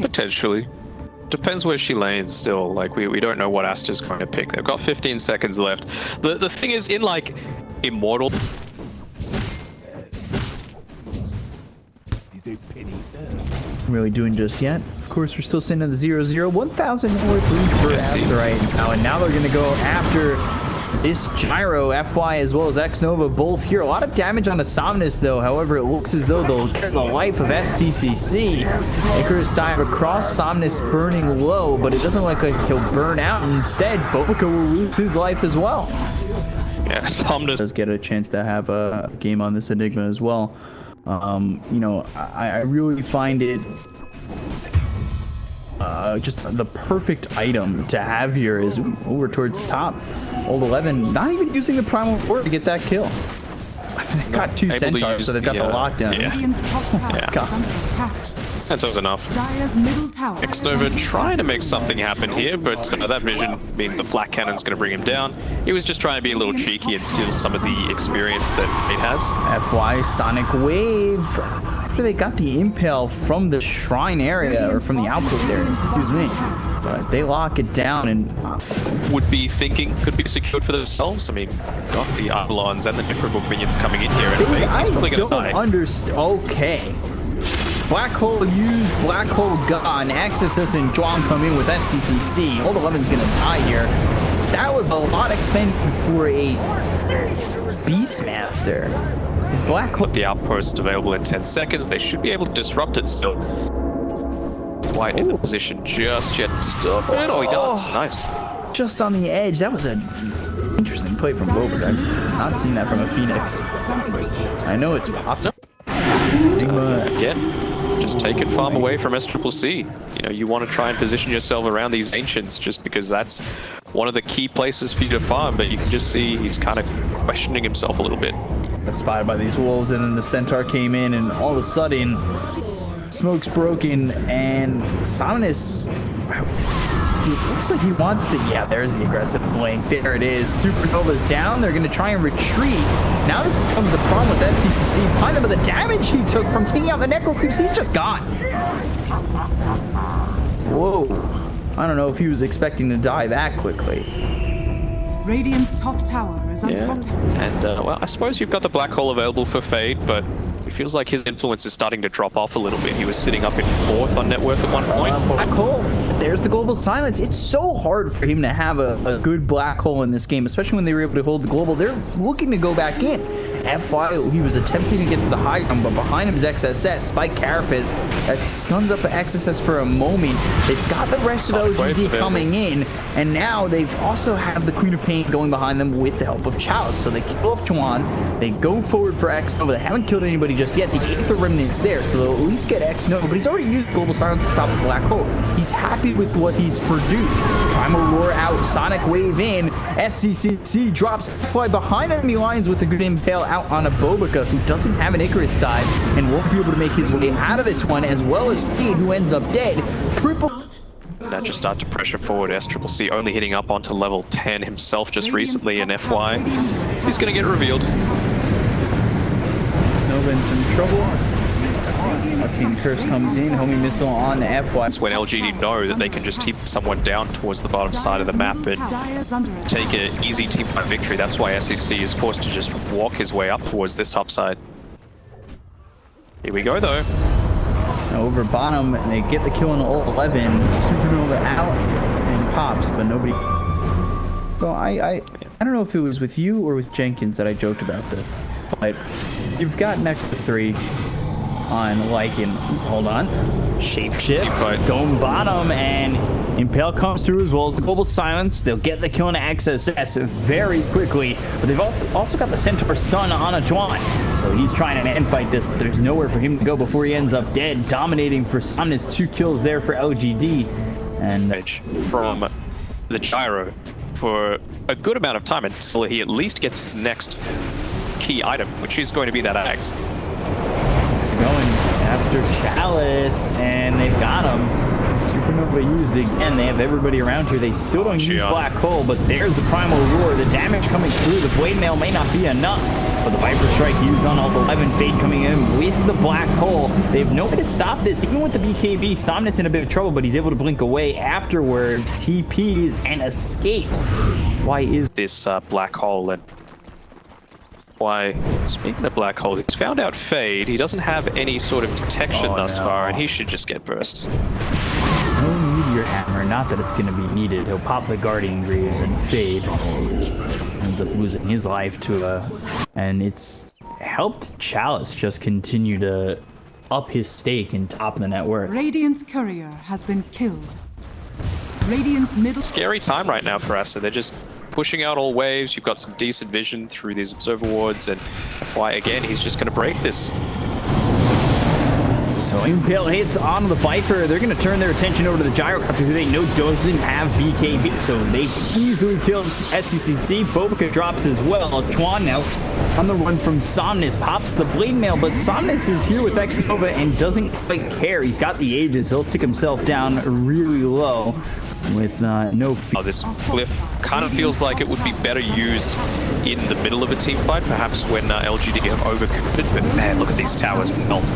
Potentially. Depends where she lanes still. Like, we don't know what Aster's going to pick. They've got 15 seconds left. The thing is, in, like, Immortal... Really doing just yet. Of course, we're still sitting at the 0-0. 1,000 worth lead for Aster right now. And now they're going to go after this Gyro, FY, as well as X-Nova, both here. A lot of damage on the Somnus, though. However, it looks as though they'll get the life of SCCC. Icarus dive across, Somnus burning low, but it doesn't look like he'll burn out. Instead, Boca will lose his life as well. Yeah, Somnus does get a chance to have a game on this Enigma as well. You know, I really find it just the perfect item to have here is over towards top. Old 11 not even using the primal word to get that kill. They've got two centaurs, so they've got the lockdown. Centaur's enough. X-Nova trying to make something happen here, but that vision means the flak cannon's going to bring him down. He was just trying to be a little cheeky and steal some of the experience that it has. FY Sonic Wave. After they got the impale from the shrine area, or from the outpost area, excuse me. But they lock it down and would be thinking could be secured for themselves. I mean, got the Avalons and the Necrobook minions coming in here, and he's probably going to die. Okay. Black Hole used, Black Hole gone. Access and Juan come in with SCCC. Old 11's going to die here. That was a lot expended for a Beastmaster. Black Hole. The outpost available in 10 seconds. They should be able to disrupt it still. Quite in the position just yet. Stop it. Oh, he does. Nice. Just on the edge. That was an interesting play from Boba. I've not seen that from a Phoenix. I know it's possible. Again, just take it farm away from SCCC. You know, you want to try and position yourself around these Ancients just because that's one of the key places for you to farm, but you can just see he's kind of questioning himself a little bit. Got spotted by these wolves, and then the Centaur came in, and all of a sudden, smoke's broken, and Somnus, it looks like he wants to, yeah, there's the aggressive blink, there it is, Supernova's down, they're going to try and retreat. Now this becomes a problem with SCCC, behind him, but the damage he took from taking out the Necro Creeps, he's just gone. Whoa, I don't know if he was expecting to die that quickly. Radiant's top tower is under contact. And, well, I suppose you've got the Black Hole available for Fade, but it feels like his influence is starting to drop off a little bit. He was sitting up in 4th on net worth at one point. Black Hole, there's the global silence. It's so hard for him to have a good Black Hole in this game, especially when they were able to hold the global. They're looking to go back in. FY, he was attempting to get to the high ground, but behind him is XSS, Spike Carapace, that stuns up XSS for a moment. They've got the rest of LGD coming in, and now they've also have the Queen of Pain going behind them with the help of Chalice. So they kill off Juan, they go forward for X-Nova. They haven't killed anybody just yet. The Aether Remnant's there, so they'll at least get X-Nova, but he's already used Global Silence to stop the Black Hole. He's happy with what he's produced. Primal Roar out, Sonic Wave in, SCCC drops FY behind enemy lines with a good impale out on a Bobica, who doesn't have an Icarus dive and won't be able to make his way out of this one, as well as Feed, who ends up dead. Triple. That just start to pressure forward. SCCC only hitting up onto level 10 himself just recently in FY. He's going to get revealed. Snow's in some trouble. Team Curse comes in, homing missile on the FY. That's when LGD know that they can just keep someone down towards the bottom side of the map and take an easy teamfight victory. That's why SCC is forced to just walk his way up towards this top side. Here we go though. Over bottom, and they get the kill on Old 11. Supernova out and pops, but nobody. So I don't know if it was with you or with Jenkins that I joked about this, but you've got an extra 3 on Lycan. Hold on. Shapeshift, dome bottom, and Impale comes through as well as the Global Silence. They'll get the kill on XSS very quickly, but they've also got the Centaur stun on a Juan. So he's trying to end fight this, but there's nowhere for him to go before he ends up dead. Dominating for Somnus, 2 kills there for LGD. And from the Gyro for a good amount of time until he at least gets his next key item, which is going to be that axe. Going after Chalice, and they've got him. Supernova used again. They have everybody around here. They still don't use Black Hole, but there's the Primal Roar. The damage coming through. The Blade Mail may not be enough. But the Viper Strike used on all 11. Fade coming in with the black hole. They have no way to stop this. Even with the BKB, Somnus in a bit of trouble, but he's able to blink away afterwards. TPs and escapes. Why is this black hole? And why, speaking of black holes, he's found out Fade. He doesn't have any sort of detection thus far, and he should just get burst. No Meteor Hammer, not that it's going to be needed. He'll pop the Guardian Greaves and Fade. Ends up losing his life to and it's helped Chalice just continue to up his stake and top the net worth. Radiant's courier has been killed. Radiant's middle... Scary time right now for Aster. They're just pushing out all waves. You've got some decent vision through these observer wards, and FY again, he's just going to break this. So Impale hits on the Viper. They're going to turn their attention over to the Gyrocopter, who they know doesn't have BKB. So they easily kill SCCT. Bobica drops as well. Chuan now on the run from Somnus. Pops the Blade Mail, but Somnus is here with X-Nova and doesn't quite care. He's got the Aegis. He'll tick himself down really low with no fear. This glyph kind of feels like it would be better used in the middle of a team fight, perhaps when LGD get overcommitted. But man, look at these towers melt.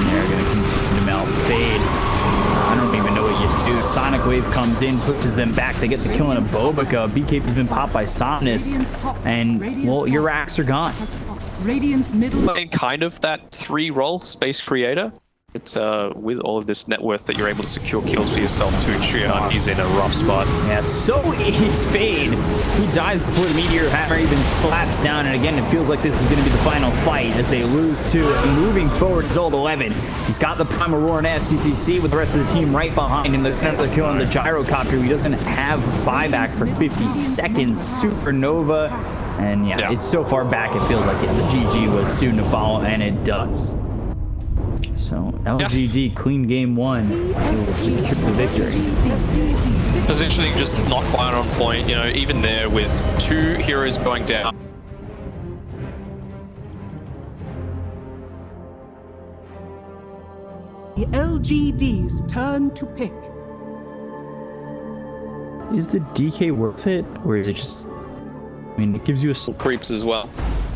They're going to continue to melt. Fade. I don't even know what you do. Sonic Wave comes in, pushes them back. They get the kill on a Bobica. BKB's been popped by Somnus. And, well, your racks are gone. Radiant's middle... And kind of that 3-role Space Creator. But with all of this net worth that you're able to secure kills for yourself too, Trion, he's in a rough spot. Yeah, so is Fade. He dies before the Meteor Hammer even slaps down, and again, it feels like this is going to be the final fight as they lose to moving forward Zold 11. He's got the Primal Roar and SCCC with the rest of the team right behind him. There's another kill on the Gyrocopter. He doesn't have buyback for 50 seconds. Supernova, and yeah, it's so far back it feels like the GG was soon to follow, and it does. So LGD clean game one. Will secure the victory. Positioning just not quite on point. You know, even there with 2 heroes going down. The LGD's turn to pick. Is the DK worth it, or is it just? I mean, it gives you a Creeps as well.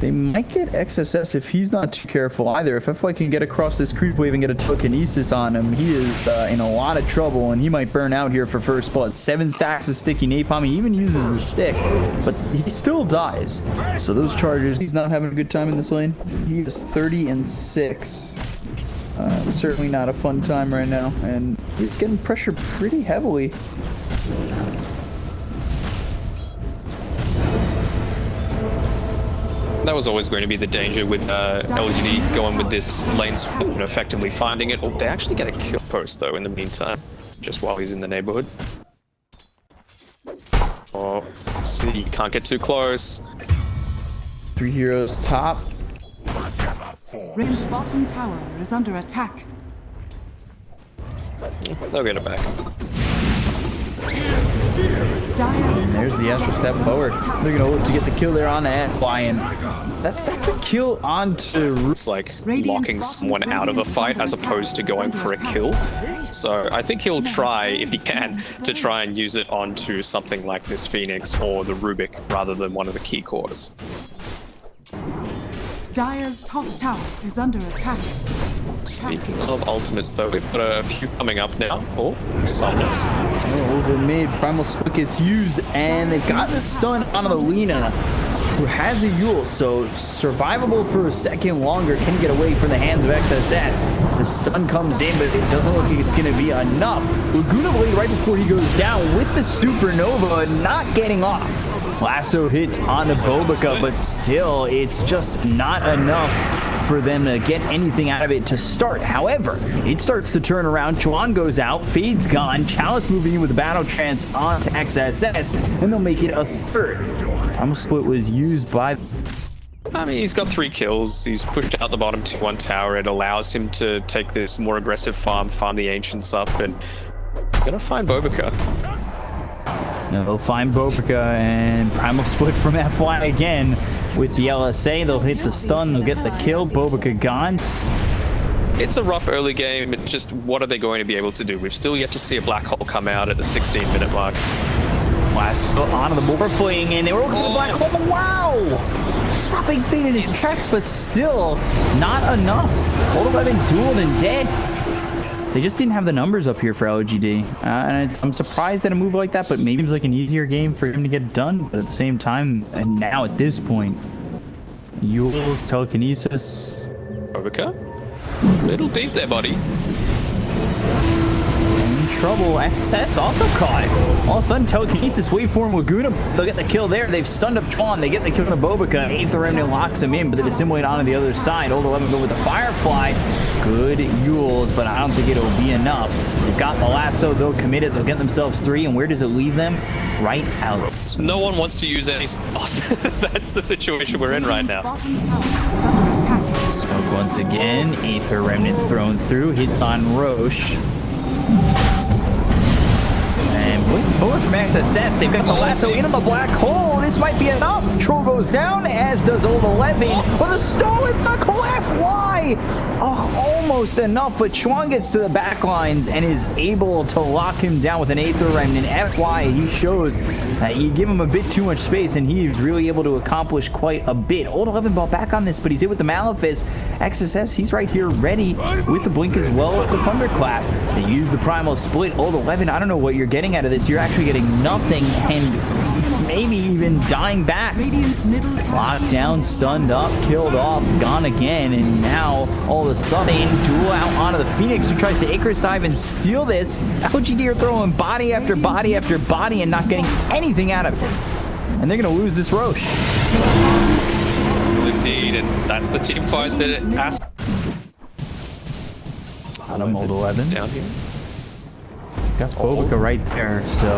They might get XSS if he's not too careful either. If FY can get across this creep wave and get a telekinesis on him, he is in a lot of trouble, and he might burn out here for first blood. 7 stacks of sticky napalm. He even uses the stick, but he still dies. So those charges, he's not having a good time in this lane. He is 30-6. Certainly not a fun time right now, and he's getting pressured pretty heavily. That was always going to be the danger with LGD going with this lane swap and effectively finding it. Oh, they actually get a kill post though in the meantime, just while he's in the neighborhood. Oh, see, you can't get too close. 3 heroes top. Rim's bottom tower is under attack. They'll get it back. Dire's There's the extra step forward. They're gonna look to get the kill there on the FY, and that's a kill onto. It's like locking someone out of a fight as opposed to going for a kill. So I think he'll try, if he can, to try and use it onto something like this Phoenix or the Rubik rather than one of the key cores. Dire's top tower is under attack. Speaking of ultimates though, we've got a few coming up now. Oh, Somnus. Over mid, Primal Split gets used, and they've got the stun on Alina, who has a Yule, so survivable for a second longer, can get away from the hands of XSS. The stun comes in, but it doesn't look like it's going to be enough. Laguna Blade right before he goes down with the Supernova, not getting off. Lasso hits on the Bobica, but still, it's just not enough for them to get anything out of it to start. However, it starts to turn around. Chuan goes out, Fade's gone, Chalice moving in with the Battle Trance onto XSS, and they'll make it a 3rd. Primal Split was used by... I mean, he's got 3 kills. He's pushed out the bottom 2-1 tower. It allows him to take this more aggressive farm the Ancients up, and gonna find Bobica. Now they'll find Bobica, and Primal Split from FY again with the LSA. They'll hit the stun, they'll get the kill. Bobica gone. It's a rough early game. It's just, what are they going to be able to do? We've still yet to see a black hole come out at the 16-minute mark. Last onto the Morphling, and they were looking for the black hole. Wow! stopping Fade in his tracks, but still not enough. Old 11 dueled and dead. They just didn't have the numbers up here for LGD. And I'm surprised at a move like that, but maybe it was like an easier game for him to get done. But at the same time, and now at this point, Yule's telekinesis. Overcut? Little deep there, buddy. In trouble. XS also caught. All of a sudden, telekinesis waveform Laguna. They'll get the kill there. They've stunned up Chuan. They get the kill on Bobica. Aether Remnant locks him in, but they dissimulate onto the other side. Old 11 go with the Firefly. Good Yules, but I don't think it'll be enough. They've got the lasso. They'll commit it. They'll get themselves 3, and where does it leave them? Right out. No one wants to use any spells. That's the situation we're in right now. Bottom tower is under attack. Smoke once again. Aether Remnant thrown through. Hits on Roche. And blink forward from XSS. They've got the lasso into the black hole. This might be enough. Troll goes down, as does Old 11. But the stolen the clef. Why? Oh, almost enough. But Chuan gets to the back lines and is able to lock him down with an Aether Remnant. FY, he shows that you give him a bit too much space, and he's really able to accomplish quite a bit. Old 11 ball back on this, but he's hit with the Malefice. XSS, he's right here ready with the blink as well with the Thunderclap. They use the Primal Split. Old 11, I don't know what you're getting out of this. You're actually getting nothing and maybe even dying back. Radiant's middle tower. Locked down, stunned up, killed off, gone again, and now all of a sudden, duel out onto the Phoenix, who tries to Icarus dive and steal this. LGD are throwing body after body after body and not getting anything out of it. And they're going to lose this Roche. Indeed, and that's the team fight that it asked. Bottom, Old 11. Down here. Got Bobica right there, so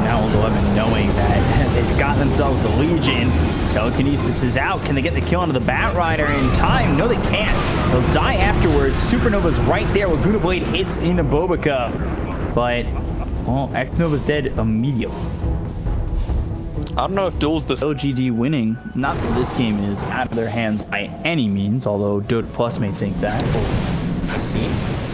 now Old 11 knowing that they've got themselves the Legion. Telekinesis is out. Can they get the kill onto the Bat Rider in time? No, they can't. They'll die afterwards. Supernova's right there. Laguna Blade hits into Bobica. But, well, X-Nova's dead immediately. I don't know if Duel's the LGD winning. Not that this game is out of their hands by any means, although Dota Plus may think that. I see.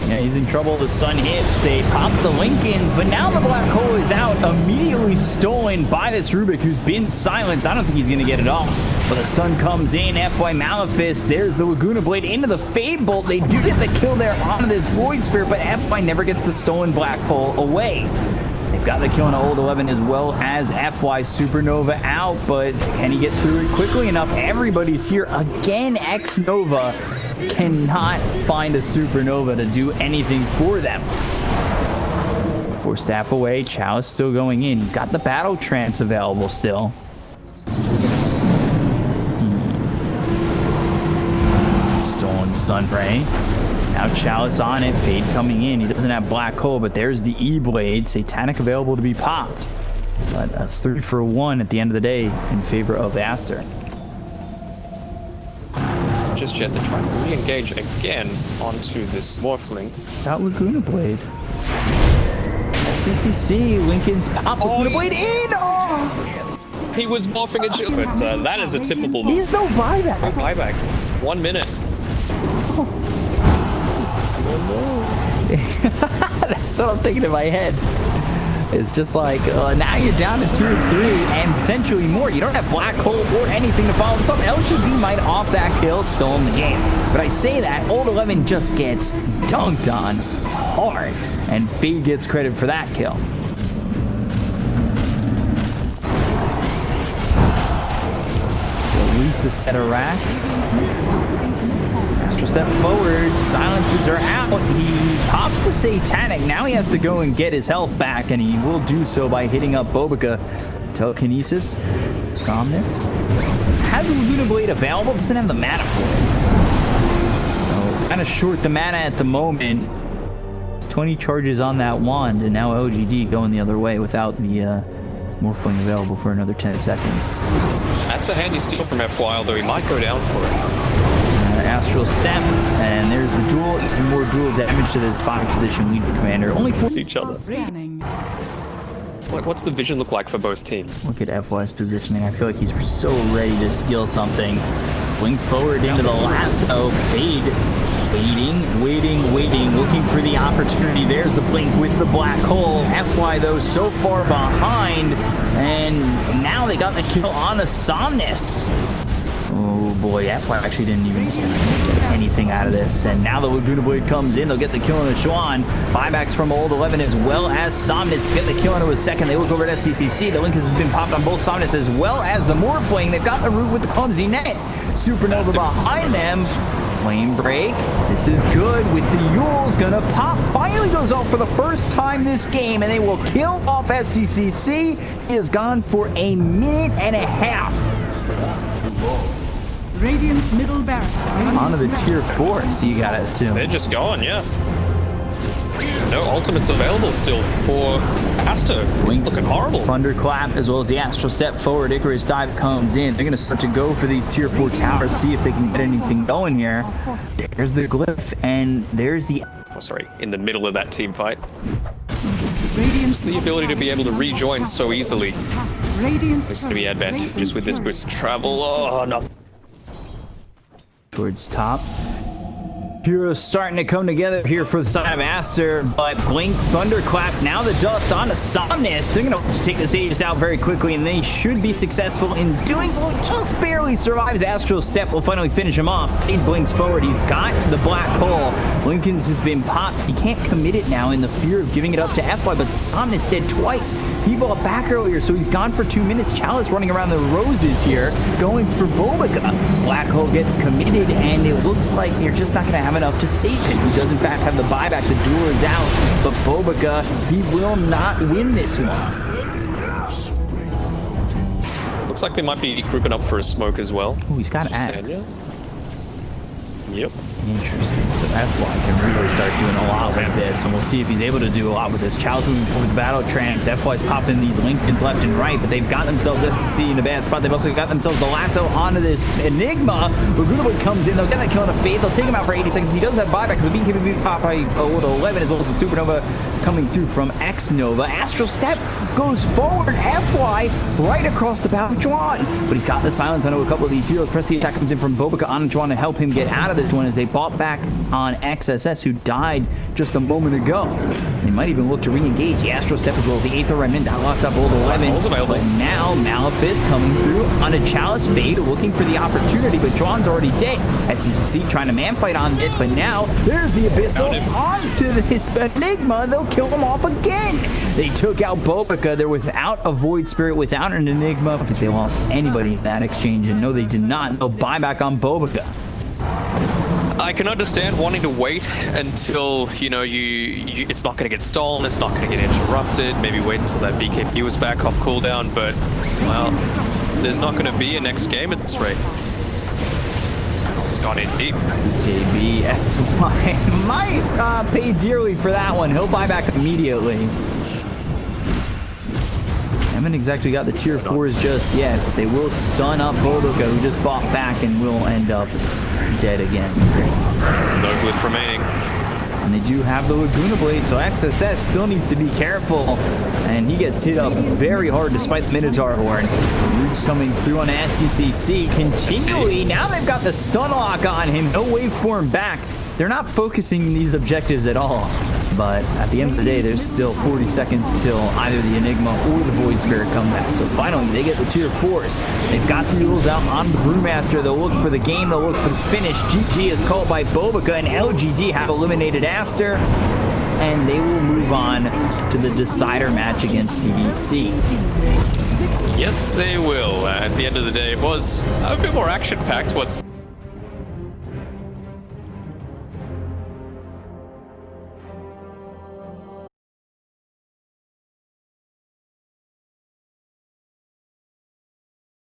Yeah, he's in trouble. The sun hits. They pop the Lincolns, but now the black hole is out. Immediately stolen by this Rubik, who's been silenced. I don't think he's going to get it off. But the sun comes in. FY Malefice. There's the Laguna Blade into the Fade Bolt. They do get the kill there onto this Void Spirit, but FY never gets the stolen black hole away. They've got the kill on Old 11 as well as FY Supernova out, but can he get through it quickly enough? Everybody's here. Again, X-Nova cannot find a Supernova to do anything for them. For staff away, Chalice still going in. He's got the Battle Trance available still. Stolen Sunray. Now Chalice on it, Fade coming in. He doesn't have Black Hole, but there's the E-Blade. Satanic available to be popped. But a 3-for-1 at the end of the day in favor of Aster. Just yet, they're trying to re-engage again onto this Morphling. Got Laguna Blade. CCC, Lincoln's pop Laguna Blade in! Oh! He was morphing a shield, but that is a typical He move. has no buyback. No buyback. 1 minute. That's what I'm thinking in my head. It's just like, now you're down to 2 or 3 and potentially more. You don't have Black Hole or anything to follow this up. LGD might off that kill, stolen the game. But I say that, Old 11 just gets dunked on hard. And Fade gets credit for that kill. Release the set of racks. Astro step forward, silences are out. He pops the Satanic. Now he has to go and get his health back, and he will do so by hitting up Bobica. Telekinesis, Somnus. Has a Laguna Blade available, doesn't have the mana for it. So, kind of short the mana at the moment. 20 charges on that wand, and now LGD going the other way without the Morphling available for another 10 seconds. That's a handy steal from FY, although he might go down for it. Astral Step, and there's the duel. Even more dual damage to this 5 position lead commander. Only 4 Each other. Scanning. What's the vision look like for both teams? Look at FY's positioning. I feel like he's so ready to steal something. Blink forward into the lasso. Fade. Waiting, looking for the opportunity. There's the blink with the black hole. FY, though, so far behind. And now they got the kill on a Somnus. Oh boy, FY actually didn't even get anything out of this. And now the Laguna Blade comes in. They'll get the kill on Schwan. Buybacks from Old 11 as well as Somnus get the kill into a second. They look over at SCCC. The Lincolns has been popped on both Somnus as well as the Moor playing. They've got the root with the clumsy net. Supernova behind them. Flame break. This is good with the Yule's gonna pop. Finally goes off for the first time this game, and they will kill off SCCC. He is gone for a minute and a half. Radiant's middle barracks. On to the tier 4, so you got it too. They're just gone, yeah. No ultimates available still for Aster. It's looking horrible. Thunderclap as well as the Astral Step forward. Icarus Dive comes in. They're going to start to go for these tier 4 towers, see if they can get anything going here. There's the glyph, and there's the... Oh, sorry, in the middle of that team fight. Radiant's The ability to be able to rejoin so easily Radiant's is going to be advantageous with this boost of travel. Oh, no. Towards top. Heroes starting to come together here for the side of Aster, but Blink, Thunderclap, now the dust on to Somnus. They're going to take this Aegis out very quickly, and they should be successful in doing so. Just barely survives. Astral Step will finally finish him off. He blinks forward. He's got the black hole. Lincoln's has been popped. He can't commit it now in the fear of giving it up to FY, but Somnus did twice. He bought back earlier, so he's gone for 2 minutes. Chalice running around the roses here, going for Bobica. Black hole gets committed, and it looks like they're just not going to have enough to save him. He does in fact have the buyback. The duel is out, but Bobica, he will not win this one. Looks like they might be grouping up for a smoke as well. Oh, he's got axe. Yep. Interesting. So FY can really start doing a lot with this, and we'll see if he's able to do a lot with this. Chalice moving forward with Battle Trance. FY's popping these Lincolns left and right, but they've got themselves SCC in a bad spot. They've also got themselves the lasso onto this Enigma. Laguna comes in. They'll get that kill on a Fade. They'll take him out for 80 seconds. He does have buyback. The beam can be popped by 11, as well as the Supernova coming through from X Nova. Astral Step goes forward. FY right across the path of Juan, but he's got the silence onto a couple of these heroes. Press the attack comes in from Bobica on Juan to help him get out of this one as they bought back on XSS, who died just a moment ago. They might even look to re-engage the Astral Step as well as the Aether Remnant. That locks up Old 11. But now Malefist coming through on a Chalice Fade, looking for the opportunity, but Juan's already dead. SCCC trying to man fight on this, but now there's the Abyssal onto this Enigma. They'll kill him off again. They took out Bobica. They're without a Void Spirit, without an Enigma. I don't think they lost anybody in that exchange, and no, they did not. They'll buy back on Bobica. I can understand wanting to wait until, you know, it's not going to get stolen, it's not going to get interrupted, maybe wait until that BKB was back off cooldown, but, well, there's not going to be a next game at this rate. He's gone in deep. BKB might pay dearly for that one. He'll buy back immediately. Haven't exactly got the tier 4s just yet, but they will stun up Bobica, who just bought back and will end up dead again. No glyph remaining. And they do have the Laguna Blade, so XSS still needs to be careful. And he gets hit up very hard despite the Minotaur Horn. Roots coming through on SCCC continually. Now they've got the stun lock on him. No waveform back. They're not focusing these objectives at all. But at the end of the day, there's still 40 seconds till either the Enigma or the Void Spirit come back. So finally, they get the tier 4s. They've got the rules out on the Brewmaster. They'll look for the game. They'll look for the finish. GG is called by Bobica, and LGD have eliminated Aster. And they will move on to the decider match against CDC. Yes, they will. At the end of the day, it was a bit more action-packed. What's